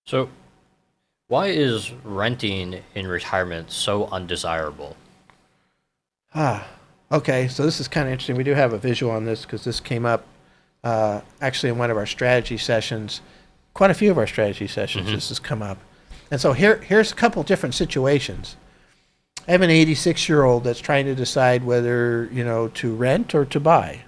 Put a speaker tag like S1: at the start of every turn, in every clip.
S1: So, why is renting in retirement so undesirable?
S2: Ah, okay. So this is kind of interesting. We do have a visual on this because this came up actually in one of our strategy sessions. Quite a few of our strategy sessions,
S1: Hmm.
S2: this has come up. And so here's a couple different situations. I have an 86-year-old that's trying to decide whether to rent or to buy,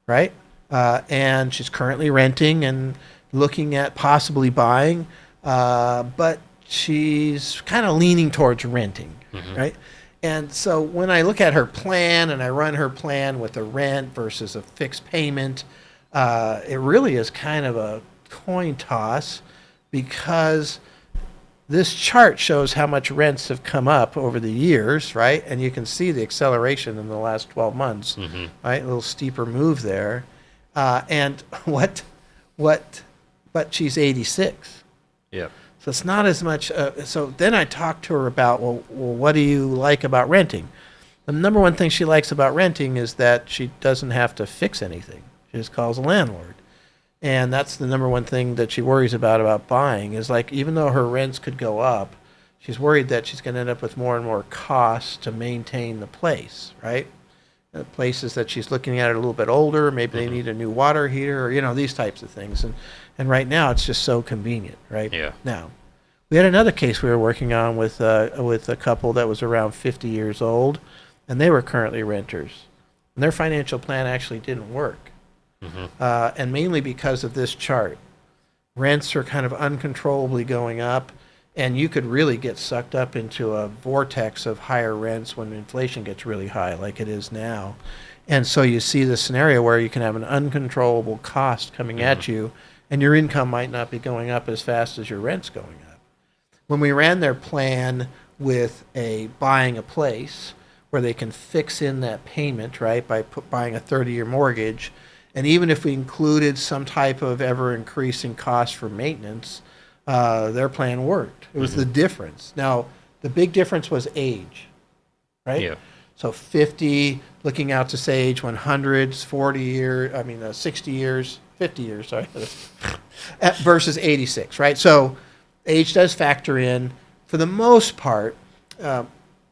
S2: right? And she's currently renting and looking at possibly buying, but she's kind of leaning towards renting,
S1: Hmm.
S2: right? And so when I look at her plan and I run her plan with a rent versus a fixed payment, it really is kind of a coin toss because this chart shows how much rents have come up over the years, right? And you can see the acceleration in the last 12 months,
S1: Hmm.
S2: right? A little steeper move there. And what, but she's 86.
S1: Yep.
S2: So it's not as much. So then I talked to her about, well, what do you like about renting? The number one thing she likes about renting is that she doesn't have to fix anything. She just calls a landlord. And that's the number one thing that she worries about buying is like, even though her rents could go up, she's worried that she's going to end up with more and more costs to maintain the place, right? Places that she's looking at are a little bit older, maybe they
S1: Hmm.
S2: need a new water heater, or these types of things. And right now it's just so convenient, right?
S1: Yeah.
S2: Now, we had another case we were working on with a couple that was around 50 years old, and they were currently renters. And their financial plan actually didn't work,
S1: Hmm.
S2: and mainly because of this chart. Rents are kind of uncontrollably going up, and you could really get sucked up into a vortex of higher rents when inflation gets really high, like it is now. And so you see the scenario where you can have an uncontrollable cost coming
S1: Hmm.
S2: at you, and your income might not be going up as fast as your rent's going up. When we ran their plan with a buying a place where they can fix in that payment, right, by buying a 30-year mortgage, and even if we included some type of ever increasing cost for maintenance, their plan worked. It was
S1: Hmm.
S2: the difference. Now, the big difference was age, right?
S1: Yeah.
S2: So 50, looking out to say age 100s, 40 years, 60 years, 50 years, sorry, versus 86, right? So age does factor in. For the most part, uh,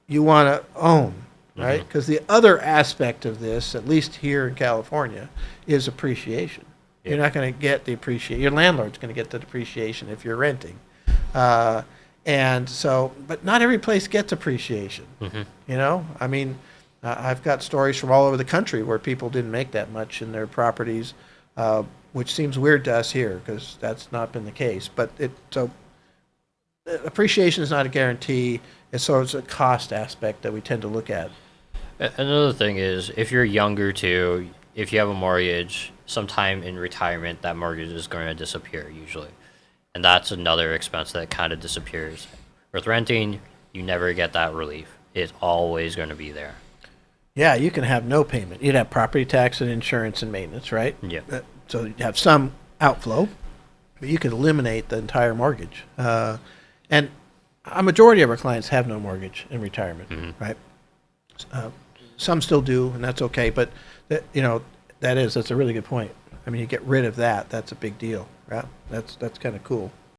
S2: you want to own, right?
S1: Hmm.
S2: Because the other aspect of this, at least here in California, is appreciation. You're
S1: Yep.
S2: not going to get the appreciation. Your landlord's going to get the depreciation if you're renting. Uh, and so, but not every place gets appreciation.
S1: Hmm.
S2: I've got stories from all over the country where people didn't make that much in their properties, which seems weird to us here because that's not been the case. But appreciation is not a guarantee. It's sort of a cost aspect that we tend to look at.
S1: Another thing is, if you're younger too, if you have a mortgage, sometime in retirement, that mortgage is going to disappear usually. And that's another expense that kind of disappears. With renting, you never get that relief. It's always going to be there.
S2: Yeah, you can have no payment. You'd have property tax and insurance and maintenance, right?
S1: Yep.
S2: So you'd have some outflow, but you could eliminate the entire mortgage. And a majority of our clients have no mortgage in retirement,
S1: Hmm.
S2: right? Uh, some still do, and that's okay. But that's a really good point. I mean, you get rid of that. That's a big deal, right? That's kind of cool.